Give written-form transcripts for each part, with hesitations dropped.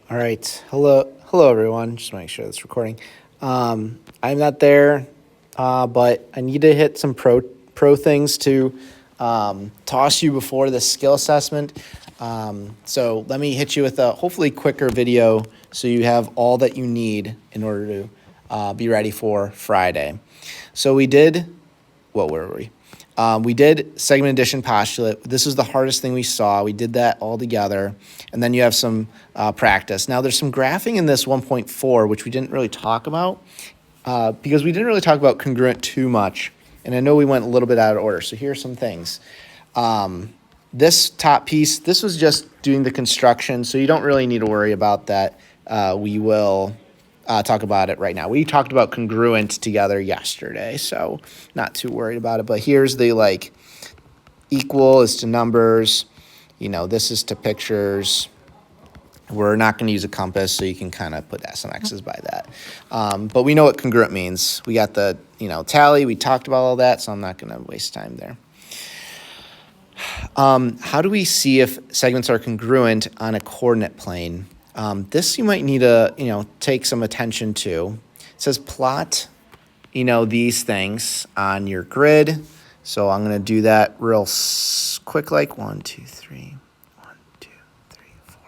All right. Hello everyone. Just make sure that's recording. I'm not there, but I need to hit some pro things to toss you before the skill assessment. So let me hit you with a hopefully quicker video so you have all that you need in order to be ready for Friday. So what were we? We did segment addition postulate. This was the hardest thing we saw. We did that all together. And then you have some practice. Now there's some graphing in this 1.4, which we didn't really talk about because we didn't really talk about congruent too much. And I know we went a little bit out of order. So here are some things. This top piece, this was just doing the construction. So you don't really need to worry about that. We will talk about it right now. We talked about congruent together yesterday, so not too worried about it. But here's the equal is to numbers. This is to pictures. We're not going to use a compass, so you can kind of put some X's by that. But we know what congruent means. We got the tally. We talked about all that, so I'm not going to waste time there. How do we see if segments are congruent on a coordinate plane? This you might need to, take some attention to. It says plot, these things on your grid. So I'm going to do that real quick, like 1, 2, 3, 1, 2, 3, 4.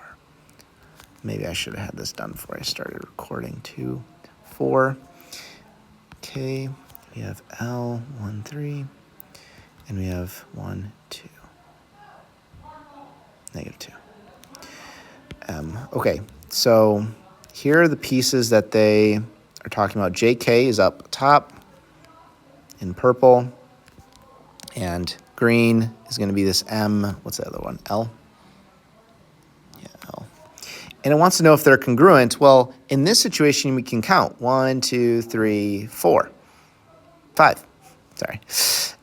Maybe I should have had this done before I started recording. 2, 4. Okay, we have L, 1, 3, and we have 1, 2. -2. Okay, so here are the pieces that they are talking about. JK is up top in purple, and green is going to be this M. What's the other one? L? Yeah, L. And it wants to know if they're congruent. Well, in this situation, we can count 1, 2, 3, 4, 5. Sorry.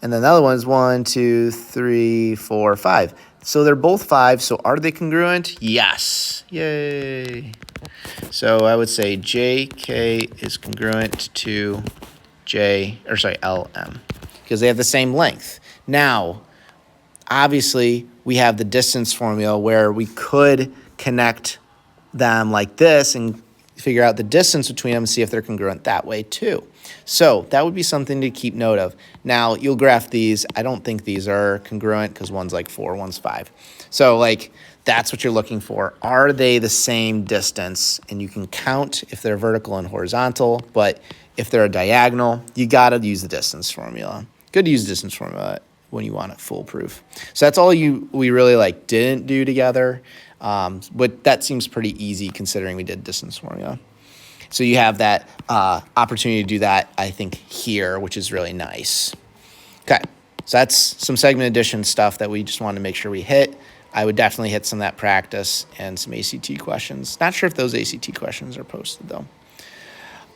And then the other one is 1, 2, 3, 4, 5. So they're both 5. So are they congruent? Yes. Yay. So I would say JK is congruent to LM because they have the same length. Now, obviously, we have the distance formula where we could connect them like this and figure out the distance between them and see if they're congruent that way too. So that would be something to keep note of. Now, you'll graph these. I don't think these are congruent because one's 4, one's 5. So that's what you're looking for. Are they the same distance? And you can count if they're vertical and horizontal, but if they're a diagonal, you got to use the distance formula. Good to use the distance formula when you want it foolproof. So that's all we really didn't do together. But that seems pretty easy considering we did distance formula. So you have that opportunity to do that, I think, here, which is really nice. Okay, so that's some segment addition stuff that we just wanted to make sure we hit. I would definitely hit some of that practice and some ACT questions. Not sure if those ACT questions are posted, though.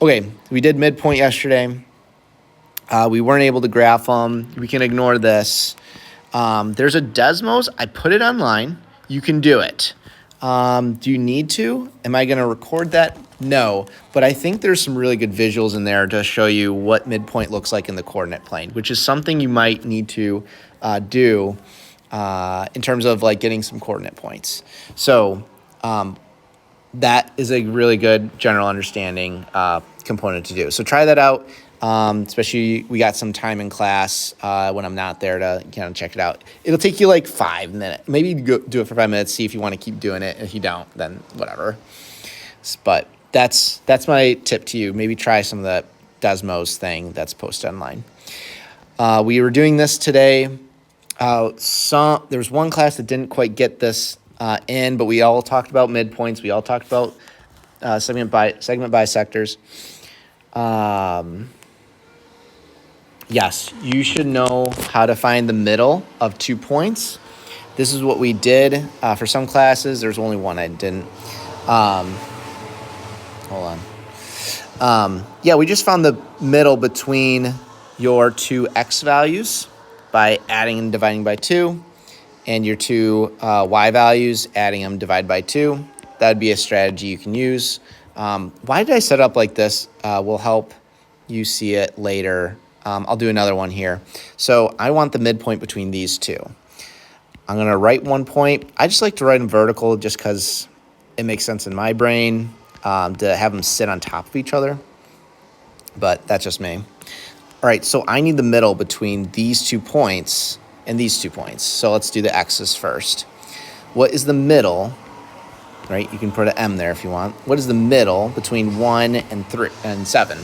Okay, we did midpoint yesterday. We weren't able to graph them. We can ignore this. There's a Desmos. I put it online. You can do it. Do you need to? Am I going to record that? No, but I think there's some really good visuals in there to show you what midpoint looks like in the coordinate plane, which is something you might need to do in terms of getting some coordinate points. So that is a really good general understanding component to do. So try that out. Especially we got some time in class when I'm not there to check it out. It'll take you 5 minutes. Maybe go do it for 5 minutes, see if you want to keep doing it. If you don't, then whatever. But that's my tip to you. Maybe try some of that Desmos thing that's posted online. We were doing this today. There was one class that didn't quite get this in, but we all talked about midpoints. We all talked about segment bisectors. Yes, you should know how to find the middle of 2 points. This is what we did for some classes. There's only one I didn't. Hold on. Yeah, we just found the middle between your two x values by adding and dividing by 2, and your two y values, adding them, divide by 2. That would be a strategy you can use. Why did I set up like this? Will help you see it later. I'll do another one here. So I want the midpoint between these two. I'm going to write 1 point. I just like to write them vertical just because it makes sense in my brain to have them sit on top of each other, but that's just me. All right, so I need the middle between these 2 points and these 2 points. So let's do the x's first. What is the middle, right? You can put an m there if you want. What is the middle between 1 and 3 and 7?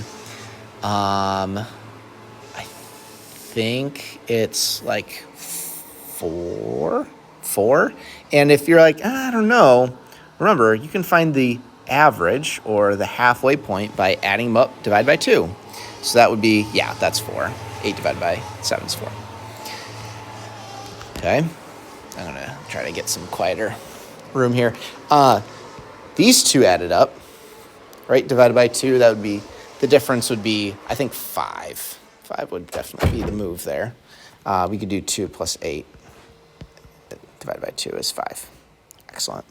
I think it's like 4. And if you're like, I don't know, remember, you can find the average or the halfway point by adding them up, divide by 2. So that would be, yeah, that's 4. 8 divided by 7 is 4. Okay. I'm going to try to get some quieter room here. These 2 added up, right? Divided by 2, that would be, the difference would be, I think, 5. 5 would definitely be the move there. We could do 2 plus 8 divided by 2 is 5. Excellent.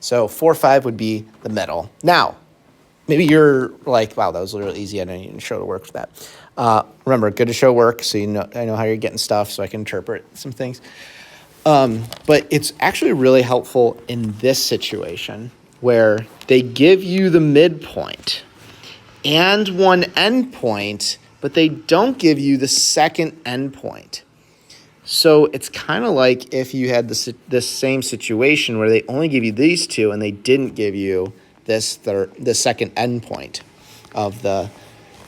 So 4, 5 would be the middle. Now, maybe you're like, wow, that was really easy. I didn't even show the work for that. Remember, good to show work, so I know how you're getting stuff, so I can interpret some things. But it's actually really helpful in this situation where they give you the midpoint and one endpoint, but they don't give you the second endpoint. So it's kind of like if you had this same situation where they only give you these 2 and they didn't give you the second endpoint of the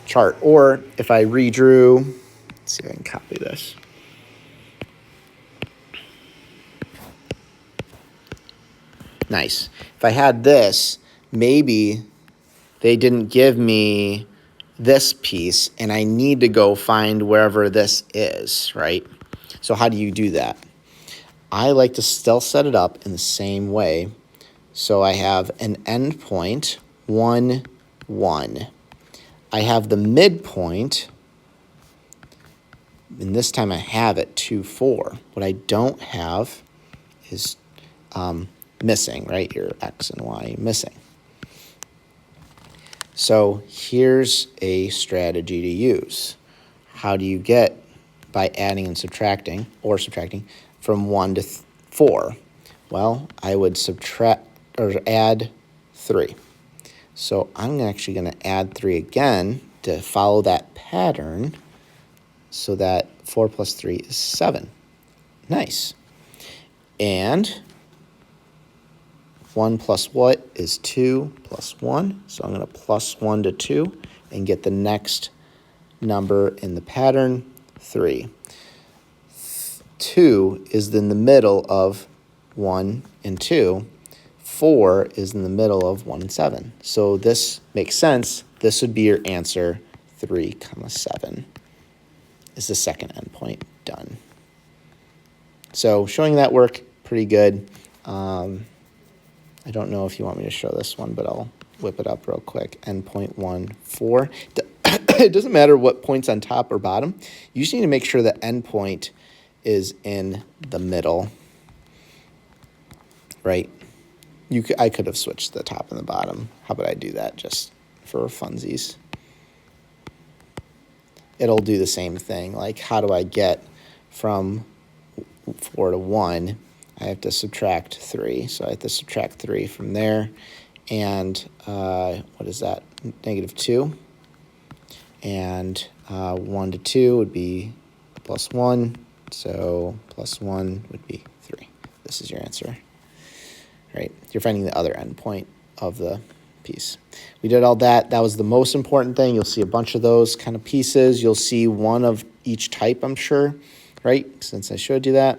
chart. Or if I redrew, let's see if I can copy this. Nice. If I had this, maybe they didn't give me this piece and I need to go find wherever this is, right? So how do you do that? I like to still set it up in the same way. So I have an endpoint, 1, 1. I have the midpoint, and this time I have it 2, 4. What I don't have is missing, right? Your x and y missing. So here's a strategy to use. How do you get by adding and subtracting, or subtracting, from 1 to 4? Well, I would subtract or add 3. So I'm actually going to add 3 again to follow that pattern so that 4 plus 3 is 7. Nice. And 1 plus what is 2 plus 1. So I'm going to plus 1 to 2 and get the next number in the pattern, 3. 2 is in the middle of 1 and 2. 4 is in the middle of 1 and 7. So this makes sense. This would be your answer, 3, 7 is the second endpoint. Done. So showing that work, pretty good. I don't know if you want me to show this one, but I'll whip it up real quick. Endpoint 1, 4. It doesn't matter what point's on top or bottom. You just need to make sure the endpoint is in the middle, right? I could have switched the top and the bottom. How about I do that just for funsies? It'll do the same thing. Like, how do I get from 4 to 1? I have to subtract 3. So I have to subtract 3 from there. And what is that? Negative 2. And 1 to 2 would be plus 1. So plus 1 would be 3. This is your answer. Right? You're finding the other endpoint of the piece. We did all that. That was the most important thing. You'll see a bunch of those kind of pieces. You'll see one of each type, I'm sure, right? Since I showed you that.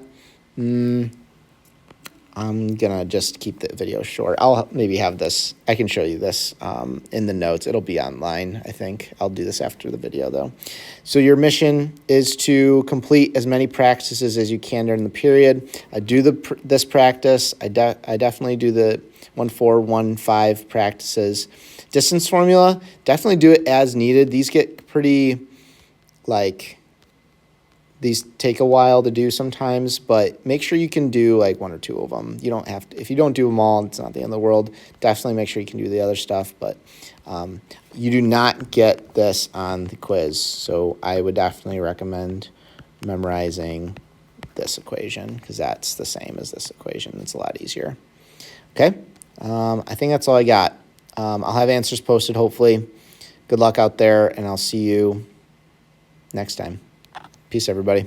I'm going to just keep the video short. I'll maybe have this. I can show you this in the notes. It'll be online, I think. I'll do this after the video, though. So your mission is to complete as many practices as you can during the period. I do this practice. I definitely do the 1, 4, 1, 5 practices. Distance formula, definitely do it as needed. These get pretty, these take a while to do sometimes, but make sure you can do like 1 or 2 of them. You don't have to, if you don't do them all, it's not the end of the world. Definitely make sure you can do the other stuff, but you do not get this on the quiz. So I would definitely recommend memorizing this equation because that's the same as this equation. It's a lot easier. Okay, I think that's all I got. I'll have answers posted, hopefully. Good luck out there, and I'll see you next time. Peace, everybody.